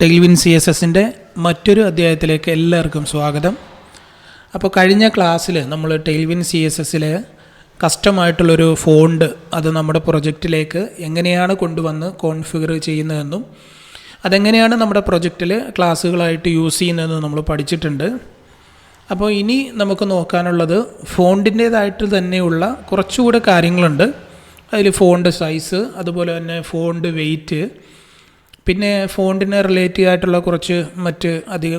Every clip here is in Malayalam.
ടെയിൽവിൻ CSSൻ്റെ മറ്റൊരു അധ്യായത്തിലേക്ക് എല്ലാവർക്കും സ്വാഗതം. അപ്പോൾ കഴിഞ്ഞ ക്ലാസ്സിൽ നമ്മൾ ടെയിൽവിൻ CSSൽ കസ്റ്റമായിട്ടുള്ളൊരു ഫോണ്ട് അത് നമ്മുടെ പ്രൊജക്റ്റിലേക്ക് എങ്ങനെയാണ് കൊണ്ടുവന്ന് കോൺഫിഗർ ചെയ്യുന്നതെന്നും അതെങ്ങനെയാണ് നമ്മുടെ പ്രൊജക്റ്റിൽ ക്ലാസ്സുകളായിട്ട് യൂസ് ചെയ്യുന്നതെന്നും നമ്മൾ പഠിച്ചിട്ടുണ്ട്. അപ്പോൾ ഇനി നമുക്ക് നോക്കാനുള്ളത് ഫോണ്ടിൻ്റേതായിട്ട് തന്നെയുള്ള കുറച്ചുകൂടെ കാര്യങ്ങളുണ്ട്. അതിൽ ഫോണ്ട് സൈസ്, അതുപോലെ തന്നെ ഫോണ്ട് വെയ്റ്റ്, പിന്നെ ഫോണ്ടിന് റിലേറ്റീവ് ആയിട്ടുള്ള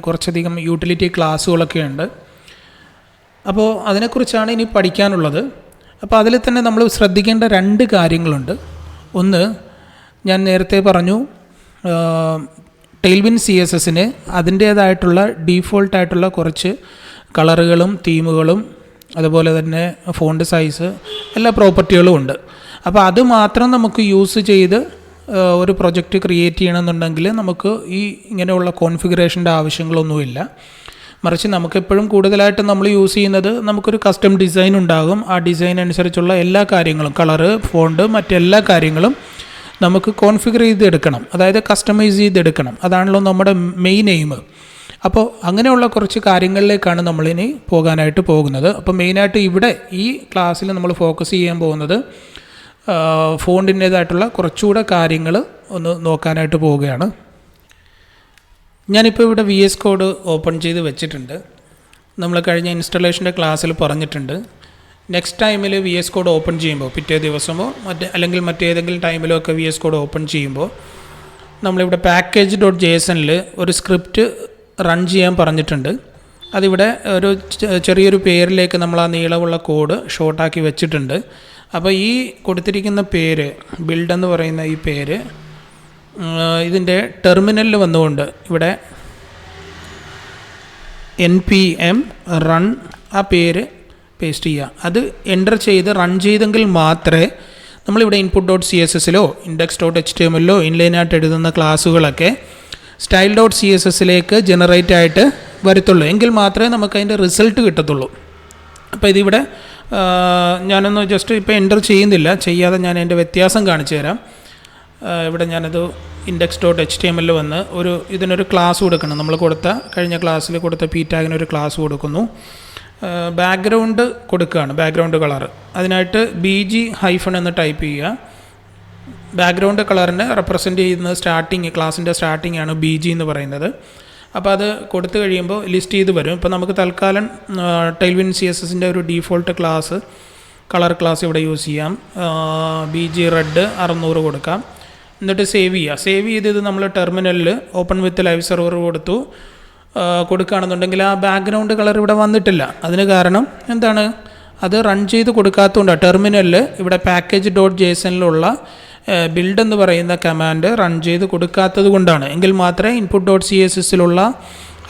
കുറച്ചധികം യൂട്ടിലിറ്റി ക്ലാസ്സുകളൊക്കെ ഉണ്ട്. അപ്പോൾ അതിനെക്കുറിച്ചാണ് ഇനി പഠിക്കാനുള്ളത്. അപ്പോൾ അതിൽ തന്നെ നമ്മൾ ശ്രദ്ധിക്കേണ്ട രണ്ട് കാര്യങ്ങളുണ്ട്. ഒന്ന്, ഞാൻ നേരത്തെ പറഞ്ഞു, ടെയിൽവിൻ CSSന് അതിൻ്റേതായിട്ടുള്ള ഡീഫോൾട്ടായിട്ടുള്ള കുറച്ച് കളറുകളും തീമുകളും അതുപോലെ തന്നെ ഫോണ്ട് സൈസ് എല്ലാ പ്രോപ്പർട്ടികളും ഉണ്ട്. അപ്പോൾ അത് മാത്രം നമുക്ക് യൂസ് ചെയ്ത് ഒരു പ്രൊജക്റ്റ് ക്രിയേറ്റ് ചെയ്യണമെന്നുണ്ടെങ്കിൽ നമുക്ക് ഇങ്ങനെയുള്ള കോൺഫിഗറേഷൻ്റെ ആവശ്യങ്ങളൊന്നുമില്ല. മറിച്ച് നമുക്കെപ്പോഴും കൂടുതലായിട്ട് നമ്മൾ യൂസ് ചെയ്യുന്നത് നമുക്കൊരു കസ്റ്റം ഡിസൈൻ ഉണ്ടാകും. ആ ഡിസൈൻ അനുസരിച്ചുള്ള എല്ലാ കാര്യങ്ങളും, കളറ്, ഫോണ്ട്, മറ്റെല്ലാ കാര്യങ്ങളും നമുക്ക് കോൺഫിഗർ ചെയ്തെടുക്കണം, അതായത് കസ്റ്റമൈസ് ചെയ്തെടുക്കണം. അതാണല്ലോ നമ്മുടെ മെയിൻ എയിം. അപ്പോൾ അങ്ങനെയുള്ള കുറച്ച് കാര്യങ്ങളിലേക്കാണ് നമ്മളിനി പോകാനായിട്ട് പോകുന്നത്. അപ്പോൾ മെയിനായിട്ട് ഇവിടെ ഈ ക്ലാസ്സിൽ നമ്മൾ ഫോക്കസ് ചെയ്യാൻ പോകുന്നത് ഫോണ്ടിൻ്റേതായിട്ടുള്ള കുറച്ചുകൂടെ കാര്യങ്ങൾ ഒന്ന് നോക്കാനായിട്ട് പോവുകയാണ്. ഞാനിപ്പോൾ ഇവിടെ VS കോഡ് ഓപ്പൺ ചെയ്ത് വെച്ചിട്ടുണ്ട്. നമ്മൾ കഴിഞ്ഞ ഇൻസ്റ്റലേഷൻ്റെ ക്ലാസ്സിൽ പറഞ്ഞിട്ടുണ്ട്, നെക്സ്റ്റ് ടൈമിൽ VS കോഡ് ഓപ്പൺ ചെയ്യുമ്പോൾ, പിറ്റേ ദിവസമോ അല്ലെങ്കിൽ മറ്റേതെങ്കിലും ടൈമിലോ ഒക്കെ VS കോഡ് ഓപ്പൺ ചെയ്യുമ്പോൾ നമ്മളിവിടെ package.jsonൽ ഒരു സ്ക്രിപ്റ്റ് റൺ ചെയ്യാൻ പറഞ്ഞിട്ടുണ്ട്. അതിവിടെ ഒരു ചെറിയൊരു പേരിലേക്ക് നമ്മൾ ആ നീളമുള്ള കോഡ് ഷോർട്ടാക്കി വെച്ചിട്ടുണ്ട്. അപ്പോൾ ഈ കൊടുത്തിരിക്കുന്ന പേര്, ബിൽഡ് എന്ന് പറയുന്ന ഈ പേര്, ഇതിൻ്റെ ടെർമിനലിൽ വന്നുകൊണ്ട് ഇവിടെ npm റൺ ആ പേര് പേസ്റ്റ് ചെയ്യുക. അത് എൻ്റർ ചെയ്ത് റൺ ചെയ്തെങ്കിൽ മാത്രമേ നമ്മളിവിടെ input.cssലോ index.htmlലോ ഇൻലൈനായിട്ട് എഴുതുന്ന ക്ലാസ്സുകളൊക്കെ style.cssലേക്ക് ജനറേറ്റ് ആയിട്ട് വരത്തുള്ളൂ. എങ്കിൽ മാത്രമേ നമുക്കതിൻ്റെ റിസൾട്ട് കിട്ടത്തുള്ളൂ. അപ്പോൾ ഇതിവിടെ ഞാനൊന്ന് ജസ്റ്റ് ഇപ്പോൾ എൻ്റർ ചെയ്യാതെ ഞാൻ അതിൻ്റെ വ്യത്യാസം കാണിച്ചു തരാം. ഇവിടെ ഞാനത് index.html വന്ന് ഇതിനൊരു ക്ലാസ് കൊടുക്കണം. നമ്മൾ കഴിഞ്ഞ ക്ലാസ്സിൽ കൊടുത്ത p ടാഗിനൊരു ക്ലാസ് കൊടുക്കുന്നു. ബാക്ക്ഗ്രൗണ്ട് കൊടുക്കുകയാണ്, ബാക്ക്ഗ്രൗണ്ട് കളർ. അതിനായിട്ട് bg- എന്ന് ടൈപ്പ് ചെയ്യുക. ബാക്ക്ഗ്രൗണ്ട് കളറിനെ റെപ്രസെൻ്റ് ചെയ്യുന്ന ക്ലാസ്സിൻ്റെ സ്റ്റാർട്ടിംഗ് ആണ് BG എന്ന് പറയുന്നത്. അപ്പോൾ അത് കൊടുത്തു കഴിയുമ്പോൾ ലിസ്റ്റ് ചെയ്ത് വരും. ഇപ്പോൾ നമുക്ക് തൽക്കാലം ടെയിൽവിൻ CSSൻ്റെ ഒരു ഡീഫോൾട്ട് ക്ലാസ്, കളർ ക്ലാസ് ഇവിടെ യൂസ് ചെയ്യാം. BG റെഡ് 600 കൊടുക്കാം. എന്നിട്ട് സേവ് ചെയ്ത് ഇത് നമ്മൾ ടെർമിനലിൽ ഓപ്പൺ വിത്ത് ലൈവ് സെർവർ കൊടുക്കുകയാണെന്നുണ്ടെങ്കിൽ ആ ബാക്ക്ഗ്രൗണ്ട് കളർ ഇവിടെ വന്നിട്ടില്ല. അതിന് കാരണം എന്താണ്? അത് റൺ ചെയ്ത് കൊടുക്കാത്തതുകൊണ്ടാണ്. ടെർമിനലിൽ ഇവിടെ package.jsonലുള്ള ബിൽഡ് എന്ന് പറയുന്ന കമാൻഡ് റൺ ചെയ്ത് കൊടുക്കാത്തത് കൊണ്ടാണ്. എങ്കിൽ മാത്രമേ input.cssലുള്ള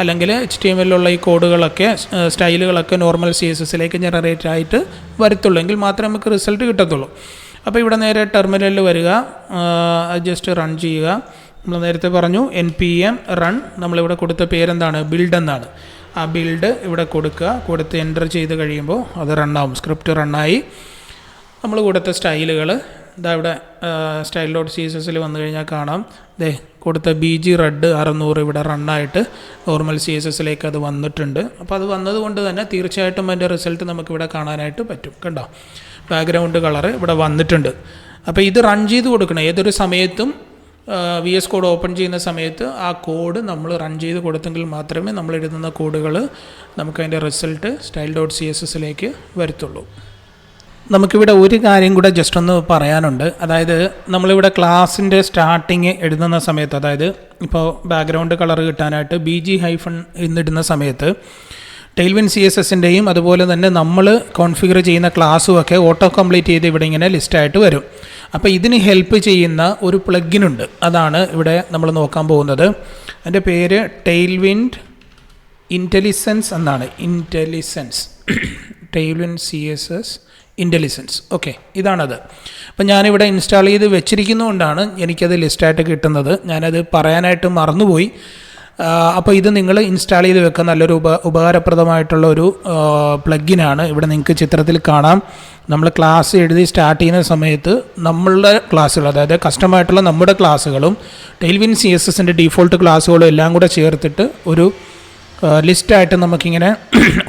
അല്ലെങ്കിൽ HTMLലുള്ള ഈ കോഡുകളൊക്കെ, സ്റ്റൈലുകളൊക്കെ നോർമൽ CSSലേക്ക് ജനറേറ്റ് ആയിട്ട് വരത്തുള്ളൂ. എങ്കിൽ മാത്രമേ നമുക്ക് റിസൾട്ട് കിട്ടത്തുള്ളൂ. അപ്പോൾ ഇവിടെ നേരെ ടെർമിനലിൽ വരിക, ജസ്റ്റ് റൺ ചെയ്യുക. നമ്മൾ നേരത്തെ പറഞ്ഞു npm റൺ, നമ്മളിവിടെ കൊടുത്ത പേരെന്താണ്? ബിൽഡ് എന്നാണ്. ആ ബിൽഡ് ഇവിടെ കൊടുത്ത് എൻ്റർ ചെയ്ത് കഴിയുമ്പോൾ അത് റണ്ണാവും. സ്ക്രിപ്റ്റ് റണ്ണായി. നമ്മൾ കൊടുത്ത സ്റ്റൈലുകൾ ഇവിടെ style.cssൽ വന്നു കഴിഞ്ഞാൽ കാണാം, കൊടുത്ത BG റെഡ് 600 ഇവിടെ റണ്ണായിട്ട് നോർമൽ CSSലേക്ക് അത് വന്നിട്ടുണ്ട്. അപ്പോൾ അത് വന്നതുകൊണ്ട് തന്നെ തീർച്ചയായിട്ടും അതിൻ്റെ റിസൾട്ട് നമുക്കിവിടെ കാണാനായിട്ട് പറ്റും. കണ്ടോ, ബാക്ക്ഗ്രൗണ്ട് കളർ ഇവിടെ വന്നിട്ടുണ്ട്. അപ്പോൾ ഇത് റൺ ചെയ്ത് കൊടുക്കണം. ഏതൊരു സമയത്തും VS കോഡ് ഓപ്പൺ ചെയ്യുന്ന സമയത്ത് ആ കോഡ് നമ്മൾ റൺ ചെയ്ത് കൊടുത്തെങ്കിൽ മാത്രമേ നമ്മൾ എഴുതുന്ന കോഡുകൾ നമുക്കതിൻ്റെ റിസൾട്ട് style.cssലേക്ക് വരത്തുള്ളൂ. നമുക്കിവിടെ ഒരു കാര്യം കൂടെ ജസ്റ്റ് ഒന്ന് പറയാനുണ്ട്. അതായത് നമ്മളിവിടെ ക്ലാസ്സിൻ്റെ സ്റ്റാർട്ടിങ് എഴുതുന്ന സമയത്ത്, അതായത് ഇപ്പോൾ ബാക്ക്ഗ്രൗണ്ട് കളർ കിട്ടാനായിട്ട് BG- എന്നിടുന്ന സമയത്ത് ടെയിൽവിൻ CSSൻ്റെയും അതുപോലെ തന്നെ നമ്മൾ കോൺഫിഗർ ചെയ്യുന്ന ക്ലാസ്സുമൊക്കെ ഓട്ടോ കംപ്ലീറ്റ് ചെയ്ത് ഇവിടെ ഇങ്ങനെ ലിസ്റ്റായിട്ട് വരും. അപ്പോൾ ഇതിന് ഹെൽപ്പ് ചെയ്യുന്ന ഒരു പ്ലഗിനുണ്ട്. അതാണ് ഇവിടെ നമ്മൾ നോക്കാൻ പോകുന്നത്. അതിൻ്റെ പേര് ടെയിൽവിൻ ഇൻ്റലിസൻസ് എന്നാണ്. ടെയിൽവിൻ CSS ഇൻ്റലിസൻസ്. ഓക്കെ, ഇതാണത്. അപ്പം ഞാനിവിടെ ഇൻസ്റ്റാൾ ചെയ്ത് വെച്ചിരിക്കുന്നതുകൊണ്ടാണ് എനിക്കത് ലിസ്റ്റായിട്ട് കിട്ടുന്നത്. ഞാനത് പറയാനായിട്ട് മറന്നുപോയി. അപ്പോൾ ഇത് നിങ്ങൾ ഇൻസ്റ്റാൾ ചെയ്ത് വെക്കാൻ നല്ലൊരു ഉപകാരപ്രദമായിട്ടുള്ള ഒരു പ്ലഗിനാണ്. ഇവിടെ നിങ്ങൾക്ക് ചിത്രത്തിൽ കാണാം, നമ്മൾ ക്ലാസ് എഴുതി സ്റ്റാർട്ട് ചെയ്യുന്ന സമയത്ത് നമ്മളുടെ ക്ലാസ്സുകൾ, അതായത് കസ്റ്റമായിട്ടുള്ള നമ്മുടെ ക്ലാസ്സുകളും ടെയിൽവിൻ CSSൻ്റെ ഡീഫോൾട്ട് ക്ലാസ്സുകളും എല്ലാം കൂടെ ചേർത്തിട്ട് ഒരു ലിസ്റ്റായിട്ട് നമുക്കിങ്ങനെ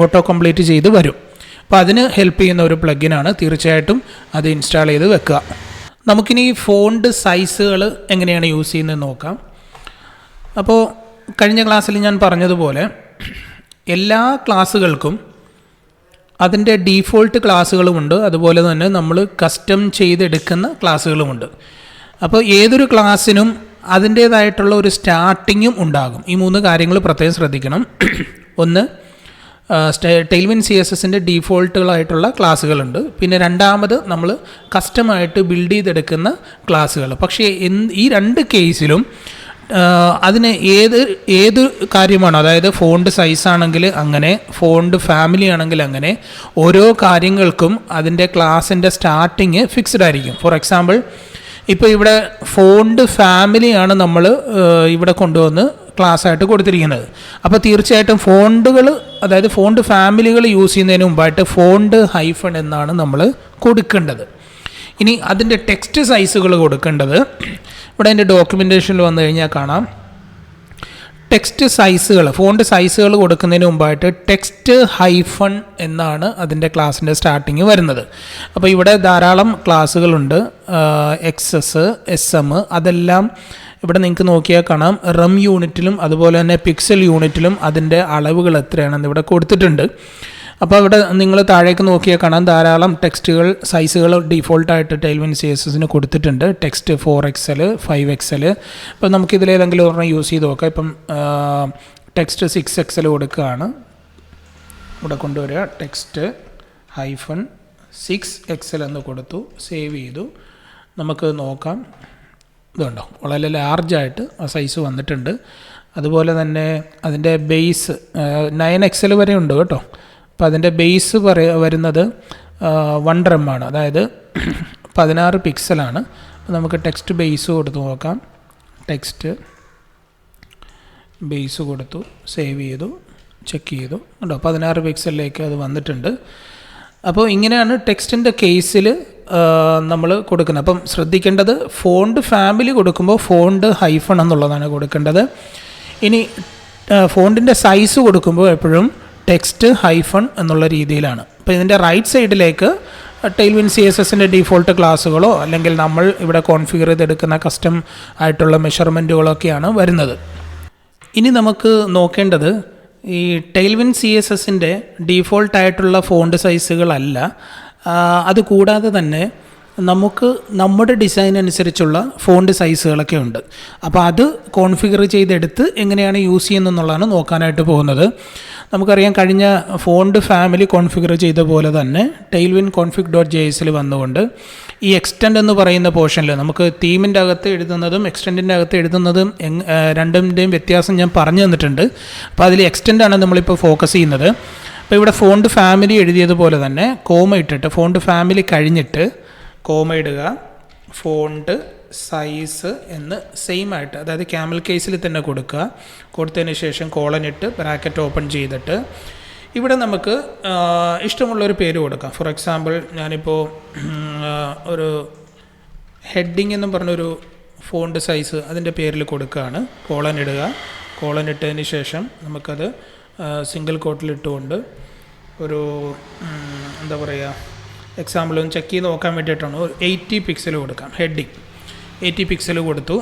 ഓട്ടോ കംപ്ലീറ്റ് ചെയ്ത് വരും. അപ്പോൾ അതിന് ഹെൽപ്പ് ചെയ്യുന്ന ഒരു പ്ലഗിനാണ്. തീർച്ചയായിട്ടും അത് ഇൻസ്റ്റാൾ ചെയ്ത് വെക്കുക. നമുക്കിനി ഫോണ്ട് സൈസുകൾ എങ്ങനെയാണ് യൂസ് ചെയ്യുന്നത് നോക്കാം. അപ്പോൾ കഴിഞ്ഞ ക്ലാസ്സിൽ ഞാൻ പറഞ്ഞതുപോലെ എല്ലാ ക്ലാസ്സുകൾക്കും അതിൻ്റെ ഡീഫോൾട്ട് ക്ലാസ്സുകളുമുണ്ട്, അതുപോലെ തന്നെ നമ്മൾ കസ്റ്റം ചെയ്തെടുക്കുന്ന ക്ലാസ്സുകളുമുണ്ട്. അപ്പോൾ ഏതൊരു ക്ലാസ്സിനും അതിൻ്റേതായിട്ടുള്ള ഒരു സ്റ്റാർട്ടിങ്ങും ഉണ്ടാകും. ഈ 3 കാര്യങ്ങൾ പ്രത്യേകം ശ്രദ്ധിക്കണം. ഒന്ന്, ടെയിൽവിൻ CSSൻ്റെ ഡീഫോൾട്ടുകളായിട്ടുള്ള ക്ലാസ്സുകളുണ്ട്. പിന്നെ രണ്ടാമത് നമ്മൾ കസ്റ്റമായിട്ട് ബിൽഡ് ചെയ്തെടുക്കുന്ന ക്ലാസ്സുകൾ. പക്ഷേ ഈ 2 കേസിലും അതിന് ഏത് കാര്യമാണോ, അതായത് ഫോണ്ട് സൈസ് ആണെങ്കിൽ അങ്ങനെ, ഫോണ്ട് ഫാമിലി ആണെങ്കിൽ അങ്ങനെ, ഓരോ കാര്യങ്ങൾക്കും അതിൻ്റെ ക്ലാസ്സിൻ്റെ സ്റ്റാർട്ടിങ് ഫിക്സ്ഡ് ആയിരിക്കും. ഫോർ എക്സാമ്പിൾ, ഇപ്പോൾ ഇവിടെ ഫോണ്ട് ഫാമിലിയാണ് നമ്മൾ ഇവിടെ കൊണ്ടുവന്ന് ക്ലാസ്സായിട്ട് കൊടുത്തിരിക്കുന്നത്. അപ്പോൾ തീർച്ചയായിട്ടും ഫോണ്ടുകൾ, അതായത് ഫോണ്ട് ഫാമിലികൾ യൂസ് ചെയ്യുന്നതിന് മുമ്പായിട്ട് ഫോണ്ട് ഹൈഫൺ എന്നാണ് നമ്മൾ കൊടുക്കേണ്ടത്. ഇനി അതിൻ്റെ ടെക്സ്റ്റ് സൈസുകൾ കൊടുക്കേണ്ടത് ഇവിടെ എൻ്റെ ഡോക്യുമെൻറ്റേഷനിൽ വന്നു കഴിഞ്ഞാൽ കാണാം. ടെക്സ്റ്റ് സൈസുകൾ, ഫോണ്ട് സൈസുകൾ കൊടുക്കുന്നതിന് മുമ്പായിട്ട് ടെക്സ്റ്റ് ഹൈഫൺ എന്നാണ് അതിൻ്റെ ക്ലാസ്സിൻ്റെ സ്റ്റാർട്ടിങ് വരുന്നത്. അപ്പോൾ ഇവിടെ ധാരാളം ക്ലാസ്സുകളുണ്ട്, XS, SM, അതെല്ലാം ഇവിടെ നിങ്ങൾക്ക് നോക്കിയാൽ കാണാം. റം യൂണിറ്റിലും അതുപോലെ തന്നെ പിക്സൽ യൂണിറ്റിലും അതിൻ്റെ അളവുകൾ എത്രയാണെന്ന് ഇവിടെ കൊടുത്തിട്ടുണ്ട്. അപ്പോൾ ഇവിടെ നിങ്ങൾ താഴേക്ക് നോക്കിയാൽ കാണാം, ധാരാളം ടെക്സ്റ്റുകൾ സൈസുകൾ ഡീഫോൾട്ടായിട്ട് ടെയിൽവിൻ CSSന് കൊടുത്തിട്ടുണ്ട്. Text 4XL, 5XL. ഇപ്പോൾ നമുക്കിതിലേതെങ്കിലും ഒരെണ്ണം യൂസ് ചെയ്ത് നോക്കാം. ഇപ്പം ടെക്സ്റ്റ് 6XL കൊടുക്കുകയാണ്. ഇവിടെ കൊണ്ടുവരിക, ടെക്സ്റ്റ് ഹൈഫൺ 6XL എന്ന് കൊടുത്തു, സേവ് ചെയ്തു. നമുക്ക് നോക്കാം, ഇതുണ്ടോ, വളരെ ലാർജായിട്ട് ആ സൈസ് വന്നിട്ടുണ്ട്. അതുപോലെ തന്നെ അതിൻ്റെ ബേസ് 9XL വരെ ഉണ്ട് കേട്ടോ. അപ്പോൾ അതിൻ്റെ ബേസ് വരുന്നത് 1 rem ആണ്, അതായത് 16 പിക്സലാണ്. നമുക്ക് ടെക്സ്റ്റ് ബേസ് കൊടുത്ത് നോക്കാം. ടെക്സ്റ്റ് ബേസ് കൊടുത്തു, സേവ് ചെയ്തു, ചെക്ക് ചെയ്തു, കേട്ടോ, 16 പിക്സലിലേക്ക് അത് വന്നിട്ടുണ്ട്. അപ്പോൾ ഇങ്ങനെയാണ് ടെക്സ്റ്റിൻ്റെ കേസിൽ നമ്മൾ കൊടുക്കുന്നത്. അപ്പം ശ്രദ്ധിക്കേണ്ടത്, ഫോണ്ട് ഫാമിലി കൊടുക്കുമ്പോൾ ഫോണ്ട് ഹൈഫൺ എന്നുള്ളതാണ് കൊടുക്കേണ്ടത്. ഇനി ഫോണ്ടിൻ്റെ സൈസ് കൊടുക്കുമ്പോൾ എപ്പോഴും ടെക്സ്റ്റ് ഹൈഫൺ എന്നുള്ള രീതിയിലാണ്. അപ്പോൾ ഇതിൻ്റെ റൈറ്റ് സൈഡിലേക്ക് ടെയിൽവിൻ CSSൻ്റെ ഡീഫോൾട്ട് ക്ലാസ്സുകളോ അല്ലെങ്കിൽ നമ്മൾ ഇവിടെ കോൺഫിഗർ ചെയ്തെടുക്കുന്ന കസ്റ്റം ആയിട്ടുള്ള മെഷർമെൻറ്റുകളൊക്കെയാണ് വരുന്നത്. ഇനി നമുക്ക് നോക്കേണ്ടത് ഈ ടെയിൽവിൻ CSSൻ്റെ ഡീഫോൾട്ടായിട്ടുള്ള ഫോണ്ട് സൈസുകളല്ല, അതുകൂടാതെ തന്നെ നമുക്ക് നമ്മുടെ ഡിസൈൻ അനുസരിച്ചുള്ള ഫോണ്ട് സൈസുകളൊക്കെ ഉണ്ട്. അപ്പോൾ അത് കോൺഫിഗർ ചെയ്തെടുത്ത് എങ്ങനെയാണ് യൂസ് ചെയ്യുന്നതെന്നുള്ളതാണ് നോക്കാനായിട്ട് പോകുന്നത്. നമുക്കറിയാം, കഴിഞ്ഞ ഫോണ്ട് ഫാമിലി കോൺഫിഗർ ചെയ്ത പോലെ തന്നെ ടെയിൽവിൻ config.jsൽ വന്നുകൊണ്ട് ഈ എക്സ്റ്റെൻഡ് എന്ന് പറയുന്ന പോർഷനിൽ നമുക്ക് തീമിൻ്റെ അകത്ത് എഴുതുന്നതും എക്സ്റ്റെൻഡിൻ്റെ അകത്ത് എഴുതുന്നതും രണ്ടിൻ്റെയും വ്യത്യാസം ഞാൻ പറഞ്ഞു തന്നിട്ടുണ്ട്. അപ്പോൾ അതിൽ എക്സ്റ്റെൻഡാണ് നമ്മളിപ്പോൾ ഫോക്കസ് ചെയ്യുന്നത്. അപ്പോൾ ഇവിടെ ഫോണ്ട് ഫാമിലി എഴുതിയതുപോലെ തന്നെ കോമ ഇട്ടിട്ട്, ഫോണ്ട് ഫാമിലി കഴിഞ്ഞിട്ട് കോമ ഇടുക, ഫോണ്ട് സൈസ് എന്ന് സെയിം ആയിട്ട്, അതായത് ക്യാമൽ കേസിൽ തന്നെ കൊടുക്കുക. കൊടുത്തതിന് ശേഷം കോളനിട്ട് ബ്രാക്കറ്റ് ഓപ്പൺ ചെയ്തിട്ട് ഇവിടെ നമുക്ക് ഇഷ്ടമുള്ളൊരു പേര് കൊടുക്കാം. ഫോർ എക്സാമ്പിൾ, ഞാനിപ്പോൾ ഒരു ഹെഡിങ് എന്നും പറഞ്ഞൊരു ഫോണ്ട് സൈസ് അതിൻ്റെ പേരിൽ കൊടുക്കുകയാണ്. കോളൻ ഇടുക. കോളൻ ഇട്ടതിന് ശേഷം നമുക്കത് സിംഗിൾ കോട്ടിലിട്ടുകൊണ്ട് ഒരു എന്താ പറയുക, എക്സാമ്പിൾ ഒന്ന് ചെക്ക് ചെയ്ത് നോക്കാൻ വേണ്ടിയിട്ടാണ്. 80 പിക്സൽ കൊടുക്കാം. ഹെഡിങ് 80 പിക്സൽ കൊടുത്തു,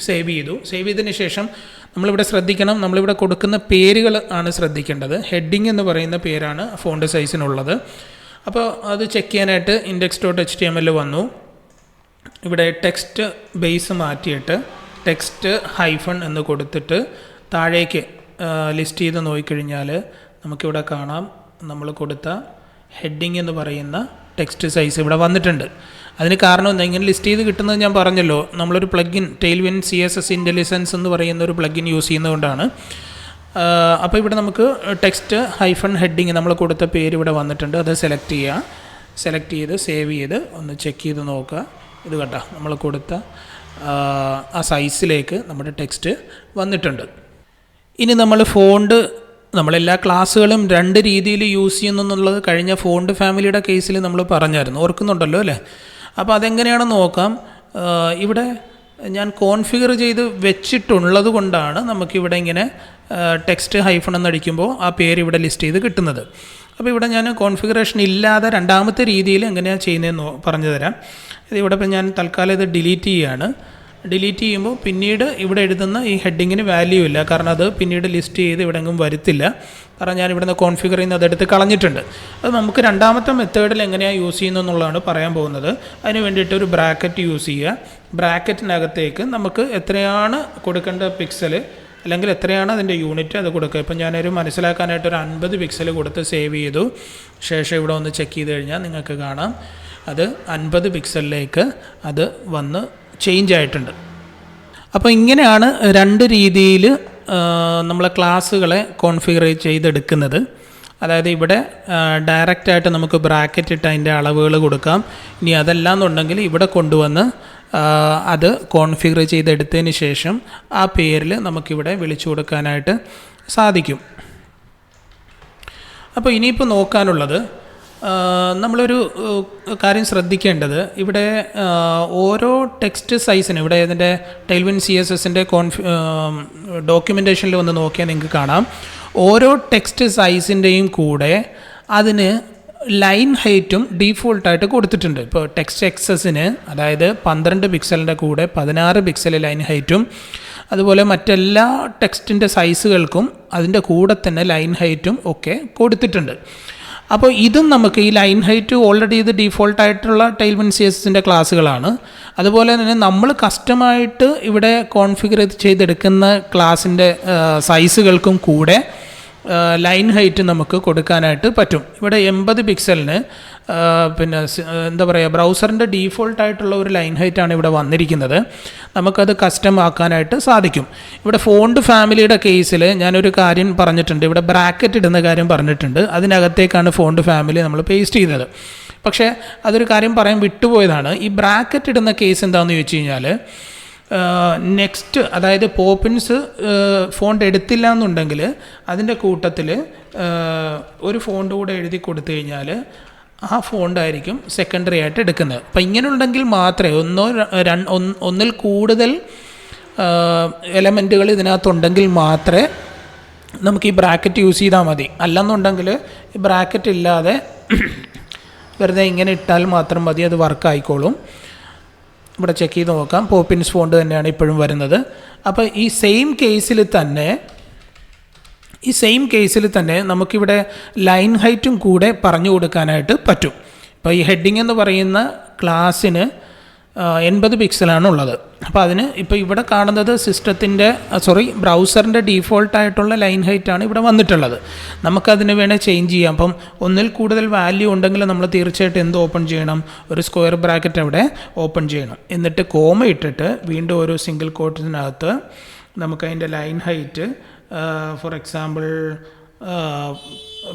സേവ് ചെയ്തു. സേവ് ചെയ്തതിന് ശേഷം നമ്മളിവിടെ ശ്രദ്ധിക്കണം, നമ്മളിവിടെ കൊടുക്കുന്ന പേരുകൾ ആണ് ശ്രദ്ധിക്കേണ്ടത്. ഹെഡിങ് എന്ന് പറയുന്ന പേരാണ് ഫോണ്ട് സൈസിനുള്ളത്. അപ്പോൾ അത് ചെക്ക് ചെയ്യാനായിട്ട് index.html വന്നു. ഇവിടെ ടെക്സ്റ്റ് ബേസ് മാറ്റിയിട്ട് ടെക്സ്റ്റ് ഹൈഫൺ എന്ന് കൊടുത്തിട്ട് താഴേക്ക് ലിസ്റ്റ് ചെയ്ത് നോക്കിക്കഴിഞ്ഞാൽ നമുക്കിവിടെ കാണാം, നമ്മൾ കൊടുത്ത ഹെഡിങ് എന്ന് പറയുന്ന ടെക്സ്റ്റ് സൈസ് ഇവിടെ വന്നിട്ടുണ്ട്. അതിന് കാരണം എന്താ, ഇങ്ങനെ ലിസ്റ്റ് ചെയ്ത് കിട്ടുന്നത് ഞാൻ പറഞ്ഞല്ലോ, നമ്മളൊരു പ്ലഗിൻ ടെയിൽവിൻ CSS ഇൻ്റലിജൻസ് എന്ന് പറയുന്ന ഒരു പ്ലഗിൻ യൂസ് ചെയ്യുന്നതുകൊണ്ടാണ്. അപ്പോൾ ഇവിടെ നമുക്ക് ടെക്സ്റ്റ് ഹൈഫൺ ഹെഡിങ് നമ്മൾ കൊടുത്ത പേര് ഇവിടെ വന്നിട്ടുണ്ട്. അത് സെലക്ട് ചെയ്യുക. സെലക്ട് ചെയ്ത് സേവ് ചെയ്ത് ഒന്ന് ചെക്ക് ചെയ്ത് നോക്കുക. ഇത് കേട്ടോ, നമ്മൾ കൊടുത്ത ആ സൈസിലേക്ക് നമ്മുടെ ടെക്സ്റ്റ് വന്നിട്ടുണ്ട്. ഇനി നമ്മൾ നമ്മളെല്ലാ ക്ലാസ്സുകളും 2 രീതിയിൽ യൂസ് ചെയ്യുന്നു എന്നുള്ളത് കഴിഞ്ഞ ഫോണ്ട് ഫാമിലിയുടെ കേസിൽ നമ്മൾ പറഞ്ഞായിരുന്നു, ഓർക്കുന്നുണ്ടല്ലോ അല്ലേ? അപ്പോൾ അതെങ്ങനെയാണെന്ന് നോക്കാം. ഇവിടെ ഞാൻ കോൺഫിഗർ ചെയ്ത് വെച്ചിട്ടുള്ളത് കൊണ്ടാണ് നമുക്കിവിടെ ഇങ്ങനെ ടെക്സ്റ്റ് ഹൈഫൺ എന്നടിക്കുമ്പോൾ ആ പേര് ഇവിടെ ലിസ്റ്റ് ചെയ്ത് കിട്ടുന്നത്. അപ്പോൾ ഇവിടെ ഞാൻ കോൺഫിഗറേഷൻ ഇല്ലാതെ രണ്ടാമത്തെ രീതിയിൽ എങ്ങനെയാണ് ചെയ്യുന്നതെന്ന് പറഞ്ഞു തരാം. ഇവിടെ ഇപ്പോൾ ഞാൻ തൽക്കാലം ഇത് ഡിലീറ്റ് ചെയ്യുകയാണ്. ഡിലീറ്റ് ചെയ്യുമ്പോൾ പിന്നീട് ഇവിടെ എഴുതുന്ന ഈ ഹെഡിങ്ങിന് വാല്യൂ ഇല്ല, കാരണം അത് പിന്നീട് ലിസ്റ്റ് ചെയ്ത് ഇവിടെ എങ്ങും വരുത്തില്ല. കാരണം ഞാൻ ഇവിടെ നിന്ന് കോൺഫിഗർ ചെയ്യുന്ന അതെടുത്ത് കളഞ്ഞിട്ടുണ്ട്. അത് നമുക്ക് രണ്ടാമത്തെ മെത്തേഡിൽ എങ്ങനെയാണ് യൂസ് ചെയ്യുന്നത് എന്നുള്ളതാണ് പറയാൻ പോകുന്നത്. അതിന് വേണ്ടിയിട്ട് ഒരു ബ്രാക്കറ്റ് യൂസ് ചെയ്യുക. ബ്രാക്കറ്റിനകത്തേക്ക് നമുക്ക് എത്രയാണ് കൊടുക്കേണ്ട പിക്സൽ അല്ലെങ്കിൽ എത്രയാണ് അതിൻ്റെ യൂണിറ്റ് അത് കൊടുക്കുക. ഇപ്പം ഞാനൊരു മനസ്സിലാക്കാനായിട്ട് ഒരു 50 പിക്സൽ കൊടുത്ത് സേവ് ചെയ്തു. ശേഷം ഇവിടെ ഒന്ന് ചെക്ക് ചെയ്ത് കഴിഞ്ഞാൽ നിങ്ങൾക്ക് കാണാം അത് 50 പിക്സലിലേക്ക് അത് വന്ന് ചേഞ്ച് ആയിട്ടുണ്ട്. അപ്പോൾ ഇങ്ങനെയാണ് 2 രീതിയിൽ നമ്മളെ ക്ലാസ്സുകളെ കോൺഫിഗർ ചെയ്തെടുക്കുന്നത്. അതായത് ഇവിടെ ഡയറക്റ്റായിട്ട് നമുക്ക് ബ്രാക്കറ്റ് ഇട്ട് അതിൻ്റെ അളവുകൾ കൊടുക്കാം. ഇനി അതല്ലാന്നുണ്ടെങ്കിൽ ഇവിടെ കൊണ്ടുവന്ന് അത് കോൺഫിഗർ ചെയ്തെടുത്തതിന് ശേഷം ആ പേരിൽ നമുക്കിവിടെ വിളിച്ചു കൊടുക്കാനായിട്ട് സാധിക്കും. അപ്പോൾ ഇനിയിപ്പോൾ നോക്കാനുള്ളത്, നമ്മളൊരു കാര്യം ശ്രദ്ധിക്കേണ്ടത്, ഇവിടെ ഓരോ ടെക്സ്റ്റ് സൈസിന് ഇവിടെ ഇതിൻ്റെ ടെയിൽവിൻ CSSൻ്റെ ഡോക്യുമെൻറ്റേഷനിൽ വന്ന് നോക്കിയാൽ നിങ്ങൾക്ക് കാണാം ഓരോ ടെക്സ്റ്റ് സൈസിൻ്റെയും കൂടെ അതിന് ലൈൻ ഹൈറ്റും ഡീഫോൾട്ടായിട്ട് കൊടുത്തിട്ടുണ്ട്. ഇപ്പോൾ ടെക്സ്റ്റ് എക്സസിന് അതായത് 12 പിക്സലിൻ്റെ കൂടെ 16 പിക്സൽ ലൈൻ ഹൈറ്റും, അതുപോലെ മറ്റെല്ലാ ടെക്സ്റ്റിൻ്റെ സൈസുകൾക്കും അതിൻ്റെ കൂടെ തന്നെ ലൈൻ ഹൈറ്റും ഒക്കെ കൊടുത്തിട്ടുണ്ട്. അപ്പോൾ ഇതും നമുക്ക് ഈ ലൈൻ ഹൈറ്റ് ഓൾറെഡി ഇത് ഡീഫോൾട്ടായിട്ടുള്ള ടെയിൽവിൻ CSSൻ്റെ ക്ലാസ്സുകളാണ്. അതുപോലെ തന്നെ നമ്മൾ കസ്റ്റമായിട്ട് ഇവിടെ കോൺഫിഗർ ചെയ്തെടുക്കുന്ന ക്ലാസ്സിൻ്റെ സൈസുകൾക്കും കൂടെ ലൈൻ ഹൈറ്റ് നമുക്ക് കൊടുക്കാനായിട്ട് പറ്റും. ഇവിടെ 80 പിക്സലിന് പിന്നെ എന്താ പറയുക, ബ്രൗസറിൻ്റെ ഡീഫോൾട്ടായിട്ടുള്ള ഒരു ലൈൻ ഹൈറ്റാണ് ഇവിടെ വന്നിരിക്കുന്നത്. നമുക്കത് കസ്റ്റം ആക്കാനായിട്ട് സാധിക്കും. ഇവിടെ ഫോണ്ട് ഫാമിലിയുടെ കേസിൽ ഞാനൊരു കാര്യം പറഞ്ഞിട്ടുണ്ട്, ഇവിടെ ബ്രാക്കറ്റ് ഇടുന്ന കാര്യം പറഞ്ഞിട്ടുണ്ട്. അതിനകത്തേക്കാണ് ഫോണ്ട് ഫാമിലി നമ്മൾ പേസ്റ്റ് ചെയ്തത്. പക്ഷേ അതൊരു കാര്യം പറയാൻ വിട്ടുപോയതാണ്. ഈ ബ്രാക്കറ്റ് ഇടുന്ന കേസ് എന്താണെന്ന് ചോദിച്ചു കഴിഞ്ഞാൽ, നെക്സ്റ്റ് അതായത് പോപ്പിൻസ് ഫോണ്ട് എടുത്തില്ല എന്നുണ്ടെങ്കിൽ അതിൻ്റെ കൂട്ടത്തിൽ ഒരു ഫോണ്ട് കൂടെ എഴുതി കൊടുത്തു കഴിഞ്ഞാൽ ആ ഫോണ്ടായിരിക്കും സെക്കൻഡറി ആയിട്ട് എടുക്കുന്നത്. അപ്പം ഇങ്ങനെയുണ്ടെങ്കിൽ മാത്രമേ ഒന്നിൽ കൂടുതൽ എലമെൻറ്റുകൾ ഇതിനകത്തുണ്ടെങ്കിൽ മാത്രമേ നമുക്ക് ഈ ബ്രാക്കറ്റ് യൂസ് ചെയ്താൽ മതി. അല്ലെന്നുണ്ടെങ്കിൽ ഈ ബ്രാക്കറ്റ് ഇല്ലാതെ വെറുതെ ഇങ്ങനെ ഇട്ടാൽ മാത്രം മതി, അത് വർക്ക് ആയിക്കോളും. ഇവിടെ ചെക്ക് ചെയ്ത് നോക്കാം, പോപ്പിൻസ് ഫോണ്ട് തന്നെയാണ് ഇപ്പോഴും വരുന്നത്. അപ്പോൾ ഈ സെയിം കേസിൽ തന്നെ നമുക്കിവിടെ ലൈൻ ഹൈറ്റും കൂടെ പറഞ്ഞു കൊടുക്കാനായിട്ട് പറ്റും. ഇപ്പോൾ ഈ ഹെഡിങ് എന്ന് പറയുന്ന ക്ലാസ്സിന് 80 പിക്സലാണ് ഉള്ളത്. അപ്പോൾ അതിന് ഇപ്പോൾ ഇവിടെ കാണുന്നത് ബ്രൗസറിൻ്റെ ഡീഫോൾട്ടായിട്ടുള്ള ലൈൻ ഹൈറ്റാണ് ഇവിടെ വന്നിട്ടുള്ളത്. നമുക്കതിന് വേണേൽ ചേഞ്ച് ചെയ്യാം. അപ്പം ഒന്നിൽ കൂടുതൽ വാല്യൂ ഉണ്ടെങ്കിൽ നമ്മൾ തീർച്ചയായിട്ടും എന്ത് ഓപ്പൺ ചെയ്യണം, ഒരു സ്ക്വയർ ബ്രാക്കറ്റ് അവിടെ ഓപ്പൺ ചെയ്യണം. എന്നിട്ട് കോമ ഇട്ടിട്ട് വീണ്ടും ഒരു സിംഗിൾ കോട്ടിനകത്ത് നമുക്കതിൻ്റെ line height for example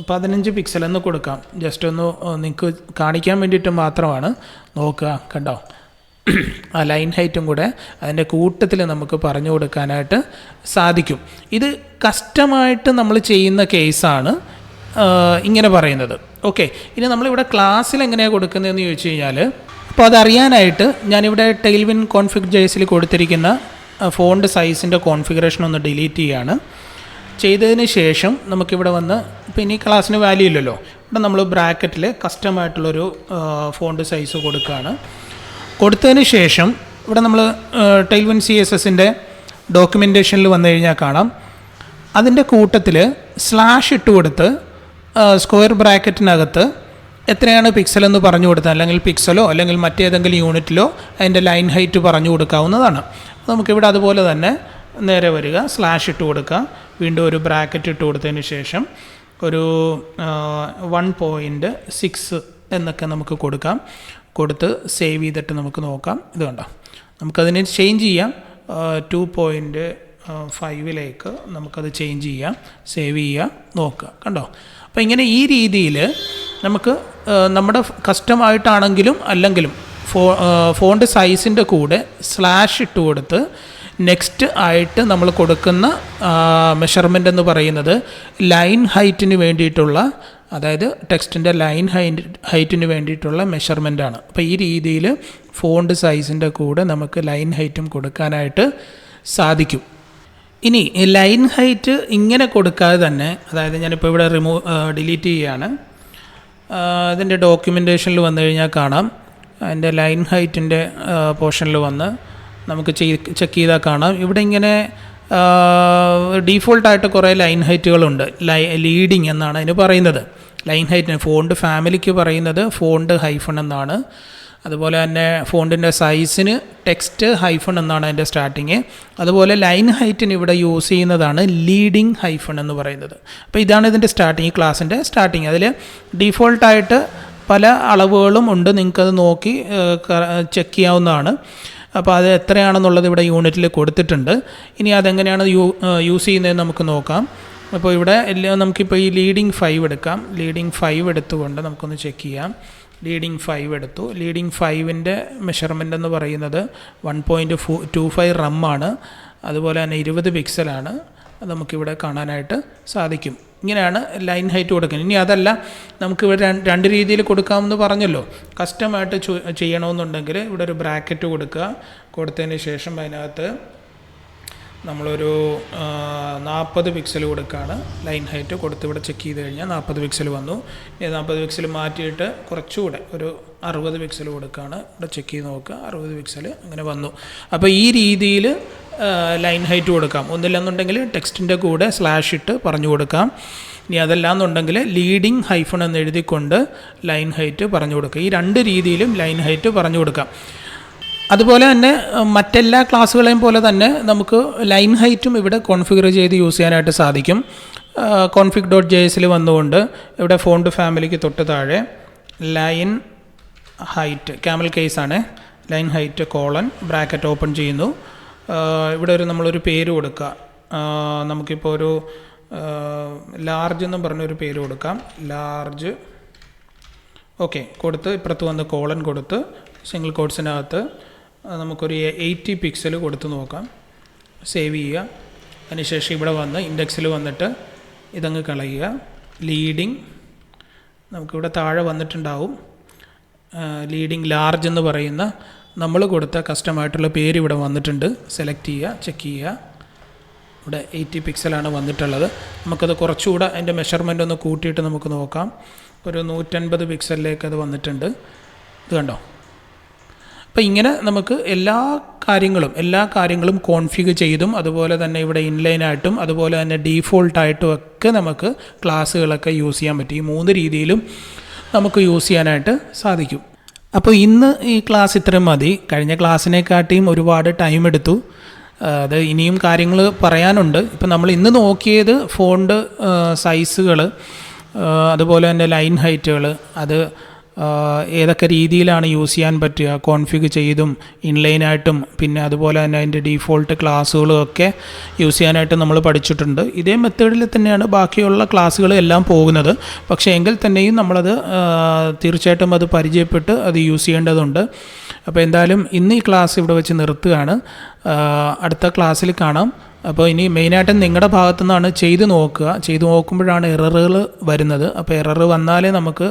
15 pixel എന്ന് കൊടുക്കാം. ജസ്റ്റ് ഒന്ന് നിങ്ങൾക്ക് കാണിക്കാൻ വേണ്ടിയിട്ട് മാത്രമാണ്. നോക്കുക, കണ്ടോ, ആ ലൈൻ ഹൈറ്റും കൂടെ അതിൻ്റെ കൂട്ടത്തിൽ നമുക്ക് പറഞ്ഞു കൊടുക്കാനായിട്ട് സാധിക്കും. ഇത് കസ്റ്റമായിട്ട് നമ്മൾ ചെയ്യുന്ന കേസാണ് ഇങ്ങനെ പറയുന്നത്. ഓക്കെ, ഇനി നമ്മളിവിടെ ക്ലാസ്സിൽ എങ്ങനെയാണ് കൊടുക്കുന്നതെന്ന് ചോദിച്ചു കഴിഞ്ഞാൽ, അപ്പോൾ അതറിയാനായിട്ട് ഞാനിവിടെ ടെയിൽവിൻ കോൺഫിഗ് JSൽ കൊടുത്തിരിക്കുന്ന ഫോണ്ട് സൈസിൻ്റെ കോൺഫിഗറേഷൻ ഒന്ന് ഡിലീറ്റ് ചെയ്യുകയാണ്. ചെയ്തതിന് ശേഷം നമുക്കിവിടെ വന്ന്, പിന്നെ ഈ ക്ലാസ്സിന് വാല്യൂ ഇല്ലല്ലോ, ഇവിടെ നമ്മൾ ബ്രാക്കറ്റിൽ കസ്റ്റമായിട്ടുള്ളൊരു ഫോണ്ട് സൈസ് കൊടുക്കുകയാണ്. കൊടുത്തതിന് ശേഷം ഇവിടെ നമ്മൾ ടെയിൽവിൻ CSSൻ്റെ ഡോക്യുമെൻറ്റേഷനിൽ വന്നു കഴിഞ്ഞാൽ കാണാം അതിൻ്റെ കൂട്ടത്തിൽ സ്ലാഷ് ഇട്ട് കൊടുത്ത് സ്ക്വയർ ബ്രാക്കറ്റിനകത്ത് എത്രയാണ് പിക്സൽ എന്ന് പറഞ്ഞു കൊടുത്താൽ, അല്ലെങ്കിൽ പിക്സലോ അല്ലെങ്കിൽ മറ്റേതെങ്കിലും യൂണിറ്റിലോ അതിൻ്റെ ലൈൻ ഹൈറ്റ് പറഞ്ഞു കൊടുക്കാവുന്നതാണ്. നമുക്കിവിടെ അതുപോലെ തന്നെ നേരെ വരിക, സ്ലാഷ് ഇട്ട് കൊടുക്കുക, വീണ്ടും ഒരു ബ്രാക്കറ്റ് ഇട്ട് കൊടുത്തതിന് ശേഷം ഒരു 1.6 എന്നൊക്കെ നമുക്ക് കൊടുക്കാം. കൊടുത്ത് സേവ് ചെയ്തിട്ട് നമുക്ക് നോക്കാം. ഇത് കണ്ടോ, നമുക്കതിനെ ചേഞ്ച് ചെയ്യാം. 2.5ലേക്ക് നമുക്കത് ചേഞ്ച് ചെയ്യാം, സേവ് ചെയ്യുക, നോക്കുക, കണ്ടോ. അപ്പോൾ ഇങ്ങനെ ഈ രീതിയിൽ നമുക്ക് നമ്മുടെ കസ്റ്റമായിട്ടാണെങ്കിലും അല്ലെങ്കിലും ഫോണ്ട് സൈസിൻ്റെ കൂടെ സ്ലാഷ് ഇട്ട് കൊടുത്ത് നെക്സ്റ്റ് ആയിട്ട് നമ്മൾ കൊടുക്കുന്ന മെഷർമെൻ്റ് എന്ന് പറയുന്നത് ലൈൻ ഹൈറ്റിന് വേണ്ടിയിട്ടുള്ള, അതായത് ടെക്സ്റ്റിൻ്റെ ലൈൻ ഹൈറ്റിന് വേണ്ടിയിട്ടുള്ള മെഷർമെൻ്റാണ്. അപ്പോൾ ഈ രീതിയിൽ ഫോണ്ട് സൈസിൻ്റെ കൂടെ നമുക്ക് ലൈൻ ഹൈറ്റും കൊടുക്കാനായിട്ട് സാധിക്കും. ഇനി ലൈൻ ഹൈറ്റ് ഇങ്ങനെ കൊടുക്കാതെ തന്നെ, അതായത് ഞാനിപ്പോൾ ഇവിടെ ഡിലീറ്റ് ചെയ്യുകയാണ്. ഇതിൻ്റെ ഡോക്യുമെൻറ്റേഷനിൽ വന്നു കഴിഞ്ഞാൽ കാണാം, അതിൻ്റെ ലൈൻ ഹൈറ്റിൻ്റെ പോർഷനിൽ വന്ന് നമുക്ക് ചെക്ക് ചെയ്താൽ കാണാം. ഇവിടെ ഇങ്ങനെ ഡീഫോൾട്ടായിട്ട് കുറേ ലൈൻ ഹൈറ്റുകളുണ്ട്. ലീഡിങ് എന്നാണ് അതിന് പറയുന്നത്. ലൈൻ ഹൈറ്റിന് ഫോണ്ട് ഫാമിലിക്ക് പറയുന്നത് ഫോണ്ട് ഹൈഫൺ എന്നാണ്. അതുപോലെ തന്നെ ഫോണ്ടിൻ്റെ സൈസിന് ടെക്സ്റ്റ് ഹൈഫൺ എന്നാണ് അതിൻ്റെ സ്റ്റാർട്ടിങ്. അതുപോലെ ലൈൻ ഹൈറ്റിന് ഇവിടെ യൂസ് ചെയ്യുന്നതാണ് ലീഡിങ് ഹൈഫൺ എന്ന് പറയുന്നത്. അപ്പോൾ ഇതാണ് ഇതിൻ്റെ സ്റ്റാർട്ടിങ്, ഈ ക്ലാസ്സിൻ്റെ സ്റ്റാർട്ടിങ്. അതിൽ ഡീഫോൾട്ടായിട്ട് പല അളവുകളും ഉണ്ട്, നിങ്ങൾക്കത് നോക്കി ചെക്ക് ചെയ്യാവുന്നതാണ്. അപ്പോൾ അത് എത്രയാണെന്നുള്ളത് ഇവിടെ യൂണിറ്റിൽ കൊടുത്തിട്ടുണ്ട്. ഇനി അതെങ്ങനെയാണ് യൂസ് ചെയ്യുന്നതെന്ന് നമുക്ക് നോക്കാം. അപ്പോൾ ഇവിടെ നമുക്കിപ്പോൾ ഈ ലീഡിങ് 5 എടുക്കാം. ലീഡിങ് 5 എടുത്തുകൊണ്ട് നമുക്കൊന്ന് ചെക്ക് ചെയ്യാം. ലീഡിങ് 5 എടുത്തു. ലീഡിങ് 5ൻ്റെ മെഷർമെൻ്റ് എന്ന് പറയുന്നത് 1.25 റം ആണ്. അതുപോലെ തന്നെ 20 പിക്സലാണ്. അത് നമുക്കിവിടെ കാണാനായിട്ട് സാധിക്കും. ഇങ്ങനെയാണ് ലൈൻ ഹൈറ്റ് കൊടുക്കുന്നത്. ഇനി അതല്ല, നമുക്കിവിടെ രണ്ട് രീതിയിൽ കൊടുക്കാമെന്ന് പറഞ്ഞല്ലോ. കസ്റ്റമായിട്ട് ചെയ്യണമെന്നുണ്ടെങ്കിൽ ഇവിടെ ഒരു ബ്രാക്കറ്റ് കൊടുക്കുക. കൊടുത്തതിന് ശേഷം അതിനകത്ത് നമ്മളൊരു 40 പിക്സൽ കൊടുക്കുകയാണ്. ലൈൻ ഹൈറ്റ് കൊടുത്ത് ഇവിടെ ചെക്ക് ചെയ്ത് കഴിഞ്ഞാൽ 40 പിക്സൽ വന്നു. ഇനി 40 പിക്സൽ മാറ്റിയിട്ട് കുറച്ചുകൂടെ ഒരു 60 പിക്സൽ കൊടുക്കുകയാണ്. ഇവിടെ ചെക്ക് ചെയ്ത് നോക്കുക, 60 പിക്സൽ അങ്ങനെ വന്നു. അപ്പോൾ ഈ രീതിയിൽ ലൈൻ ഹൈറ്റ് കൊടുക്കാം. ഒന്നില്ലെന്നുണ്ടെങ്കിൽ ടെക്സ്റ്റിൻ്റെ കൂടെ സ്ലാഷ് ഇട്ട് പറഞ്ഞു കൊടുക്കാം. ഇനി അതല്ലാന്നുണ്ടെങ്കിൽ ലീഡിങ് ഹൈഫൺ എന്ന് എഴുതിക്കൊണ്ട് ലൈൻ ഹൈറ്റ് പറഞ്ഞു കൊടുക്കുക. ഈ രണ്ട് രീതിയിലും ലൈൻ ഹൈറ്റ് പറഞ്ഞു കൊടുക്കാം. അതുപോലെ തന്നെ മറ്റെല്ലാ ക്ലാസ്സുകളെയും പോലെ തന്നെ നമുക്ക് ലൈൻ ഹൈറ്റും ഇവിടെ കോൺഫിഗർ ചെയ്ത് യൂസ് ചെയ്യാനായിട്ട് സാധിക്കും. config.jsൽ വന്നുകൊണ്ട് ഇവിടെ ഫോണ്ട് ഫാമിലിക്ക് തൊട്ട് താഴെ ലൈൻ ഹൈറ്റ്, ക്യാമൽ കേസാണ്, line height colon bracket open ചെയ്യുന്നു. ഇവിടെ നമ്മളൊരു പേര് കൊടുക്കുക. നമുക്കിപ്പോൾ ഒരു ലാർജ് എന്നും പറഞ്ഞൊരു പേര് കൊടുക്കാം. ലാർജ് ഓക്കെ കൊടുത്ത് ഇപ്പുറത്ത് വന്ന് കോളൻ കൊടുത്ത് സിംഗിൾ കോട്ട്സിനകത്ത് നമുക്കൊരു 80 പിക്സൽ കൊടുത്ത് നോക്കാം. സേവ് ചെയ്യുക. അതിനുശേഷം ഇവിടെ വന്ന് ഇൻഡെക്സിൽ വന്നിട്ട് ഇതങ്ങ് കളയുക. ലീഡിങ് നമുക്കിവിടെ താഴെ വന്നിട്ടുണ്ടാവും. ലീഡിങ് ലാർജ് എന്ന് പറയുന്ന നമ്മൾ കൊടുത്ത കസ്റ്റമായിട്ടുള്ള പേര് ഇവിടെ വന്നിട്ടുണ്ട്. സെലക്ട് ചെയ്യുക, ചെക്ക് ചെയ്യുക. ഇവിടെ 80 പിക്സലാണ് വന്നിട്ടുള്ളത്. നമുക്കത് കുറച്ചുകൂടെ അതിൻ്റെ മെഷർമെൻ്റ് ഒന്ന് കൂട്ടിയിട്ട് നമുക്ക് നോക്കാം. ഒരു 150 പിക്സലിലേക്ക് അത് വന്നിട്ടുണ്ട്. ഇത് കണ്ടോ? അപ്പോൾ ഇങ്ങനെ നമുക്ക് എല്ലാ കാര്യങ്ങളും കോൺഫിഗ് ചെയ്തും അതുപോലെ തന്നെ ഇവിടെ ഇൻലൈനായിട്ടും അതുപോലെ തന്നെ ഡീഫോൾട്ടായിട്ടും ഒക്കെ നമുക്ക് ക്ലാസ്സുകളൊക്കെ യൂസ് ചെയ്യാൻ പറ്റും. ഈ 3 രീതിയിലും നമുക്ക് യൂസ് ചെയ്യാനായിട്ട് സാധിക്കും. അപ്പോൾ ഇന്ന് ഈ ക്ലാസ് ഇത്രയും മതി. കഴിഞ്ഞ ക്ലാസ്സിനെക്കാട്ടിയും ഒരുപാട് ടൈം എടുത്തു. അത് ഇനിയും കാര്യങ്ങൾ പറയാനുണ്ട്. ഇപ്പം നമ്മൾ ഇന്ന് നോക്കിയത് ഫോണ്ട് സൈസുകൾ, അതുപോലെ തന്നെ ലൈൻ ഹൈറ്റുകൾ, അത് ഏതൊക്കെ രീതിയിലാണ് യൂസ് ചെയ്യാൻ പറ്റുക, കോൺഫിഗ് ചെയ്തും ഇൻലൈനായിട്ടും പിന്നെ അതുപോലെ തന്നെ അതിൻ്റെ ഡീഫോൾട്ട് ക്ലാസ്സുകളും ഒക്കെ യൂസ് ചെയ്യാനായിട്ട് നമ്മൾ പഠിച്ചിട്ടുണ്ട്. ഇതേ മെത്തേഡിൽ തന്നെയാണ് ബാക്കിയുള്ള ക്ലാസ്സുകൾ എല്ലാം പോകുന്നത്. പക്ഷേ എങ്കിൽ തന്നെയും നമ്മളത് തീർച്ചയായിട്ടും അത് പരിചയപ്പെട്ട് അത് യൂസ് ചെയ്യേണ്ടതുണ്ട്. അപ്പോൾ എന്തായാലും ഇന്ന് ഈ ക്ലാസ് ഇവിടെ വെച്ച് നിർത്തുകയാണ്. അടുത്ത ക്ലാസ്സിൽ കാണാം. അപ്പോൾ ഇനി മെയിനായിട്ടും നിങ്ങളുടെ ഭാഗത്തു നിന്നാണ് ചെയ്ത് നോക്കുമ്പോഴാണ് എററുകൾ വരുന്നത്. അപ്പോൾ എറർ വന്നാലേ നമുക്ക്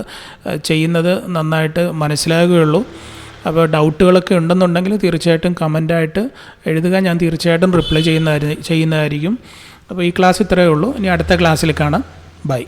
ചെയ്യുന്നത് നന്നായിട്ട് മനസ്സിലാകുകയുള്ളൂ. അപ്പോൾ ഡൗട്ടുകളൊക്കെ ഉണ്ടെന്നുണ്ടെങ്കിൽ തീർച്ചയായിട്ടും കമൻ്റായിട്ട് എഴുതുക. ഞാൻ തീർച്ചയായിട്ടും റിപ്ലൈ ചെയ്യുന്നതായിരിക്കും. അപ്പോൾ ഈ ക്ലാസ് ഇത്രയേ ഉള്ളൂ. ഇനി അടുത്ത ക്ലാസ്സിൽ കാണാം. ബൈ.